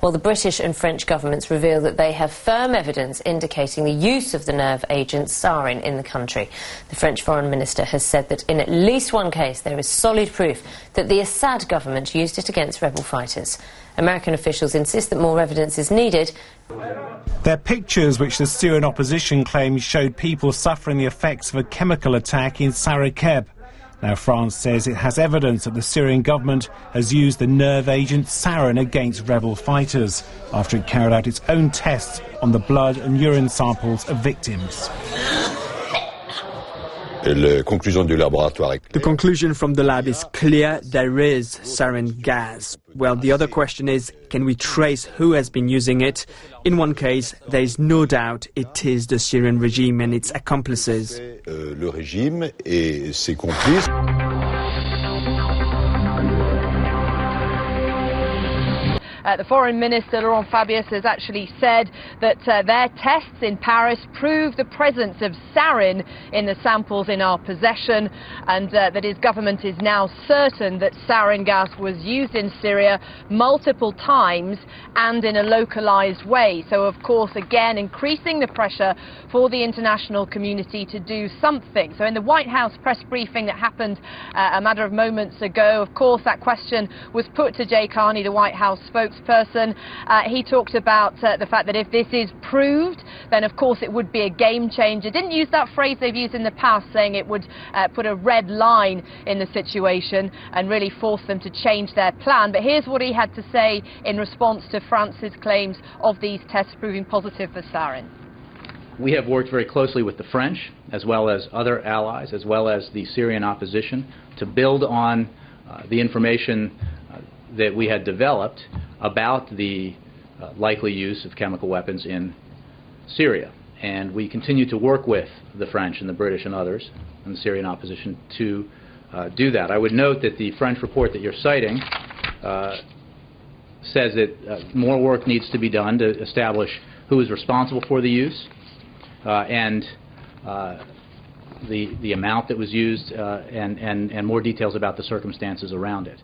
Well, the British and French governments reveal that they have firm evidence indicating the use of the nerve agent sarin in the country. The French Foreign Minister has said that in at least one case there is solid proof that the Assad government used it against rebel fighters. American officials insist that more evidence is needed. They're pictures which the Syrian opposition claims showed people suffering the effects of a chemical attack in Syria. Now France says it has evidence that the Syrian government has used the nerve agent sarin against rebel fighters after it carried out its own tests on the blood and urine samples of victims. The conclusion from the lab is clear: there is sarin gas. Well, the other question is, can we trace who has been using it? In one case, there is no doubt it is the Syrian regime and its accomplices. Le régime et ses complices. The Foreign Minister, Laurent Fabius, has actually said that their tests in Paris prove the presence of sarin in the samples in our possession, and that his government is now certain that sarin gas was used in Syria multiple times and in a localized way. So, of course, again, increasing the pressure for the international community to do something. So in the White House press briefing that happened a matter of moments ago, of course, that question was put to Jay Carney, the White House spokesperson. He talked about the fact that if this is proved, then of course it would be a game changer. Didn't use that phrase they've used in the past, saying it would put a red line in the situation and really force them to change their plan. But here's what he had to say in response to France's claims of these tests proving positive for sarin. We have worked very closely with the French, as well as other allies, as well as the Syrian opposition, to build on the information that we had developed about the likely use of chemical weapons in Syria. And we continue to work with the French and the British and others and the Syrian opposition to do that. I would note that the French report that you're citing says that more work needs to be done to establish who is responsible for the use and the amount that was used and more details about the circumstances around it.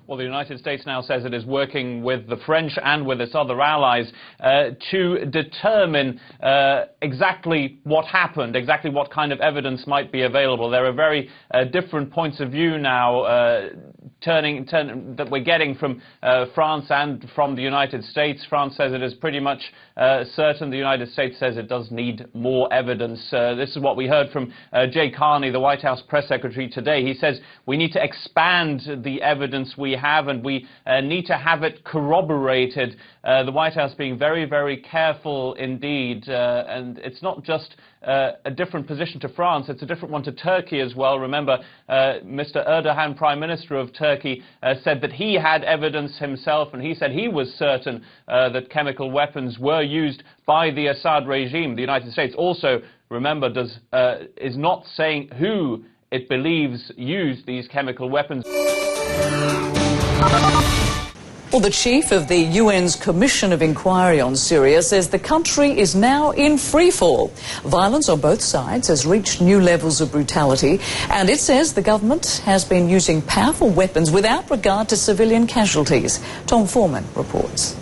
Well, the United States now says it is working with the French and with its other allies to determine exactly what happened, exactly what kind of evidence might be available. There are very different points of view now that we're getting from France and from the United States. France says it is pretty much certain. The United States says it does need more evidence. This is what we heard from Jay Carney, the White House press secretary, today. He says we need to expand the evidence we have, and we need to have it corroborated. The White House being very, very careful indeed. And it's not just a different position to France, it's a different one to Turkey as well. Remember, Mr. Erdogan, Prime Minister of Turkey, said that he had evidence himself, and he said he was certain that chemical weapons were used by the Assad regime. The United States also, remember, is not saying who it believes used these chemical weapons. Well, the chief of the UN's Commission of Inquiry on Syria says the country is now in freefall. Violence on both sides has reached new levels of brutality, and it says the government has been using powerful weapons without regard to civilian casualties. Tom Foreman reports.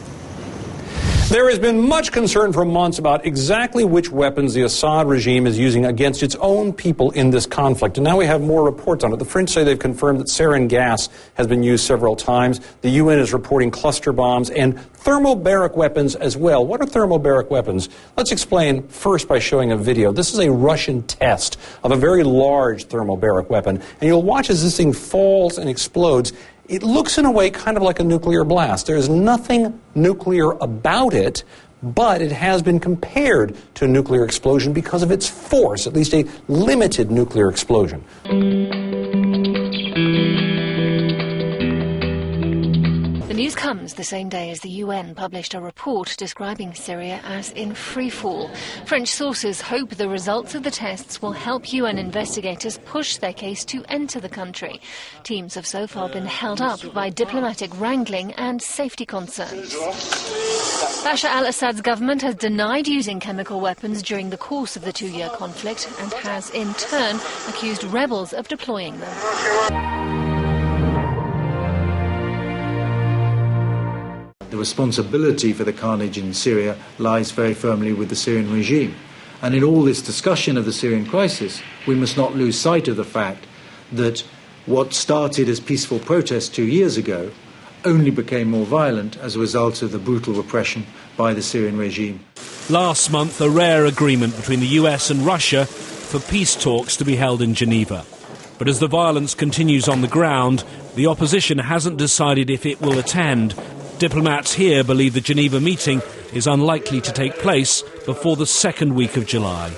There has been much concern for months about exactly which weapons the Assad regime is using against its own people in this conflict. And now we have more reports on it. The French say they've confirmed that sarin gas has been used several times. The UN is reporting cluster bombs and thermobaric weapons as well. What are thermobaric weapons? Let's explain first by showing a video. This is a Russian test of a very large thermobaric weapon. And you'll watch as this thing falls and explodes. It looks in a way kind of like a nuclear blast. There is nothing nuclear about it, but it has been compared to a nuclear explosion because of its force, at least a limited nuclear explosion. The news comes the same day as the UN published a report describing Syria as in freefall. French sources hope the results of the tests will help UN investigators push their case to enter the country. Teams have so far been held up by diplomatic wrangling and safety concerns. Bashar al-Assad's government has denied using chemical weapons during the course of the two-year conflict and has in turn accused rebels of deploying them. responsibility for the carnage in Syria lies very firmly with the Syrian regime. And in all this discussion of the Syrian crisis, we must not lose sight of the fact that what started as peaceful protests 2 years ago only became more violent as a result of the brutal repression by the Syrian regime. Last month, a rare agreement between the US and Russia for peace talks to be held in Geneva. But as the violence continues on the ground, the opposition hasn't decided if it will attend. Diplomats here believe the Geneva meeting is unlikely to take place before the second week of July.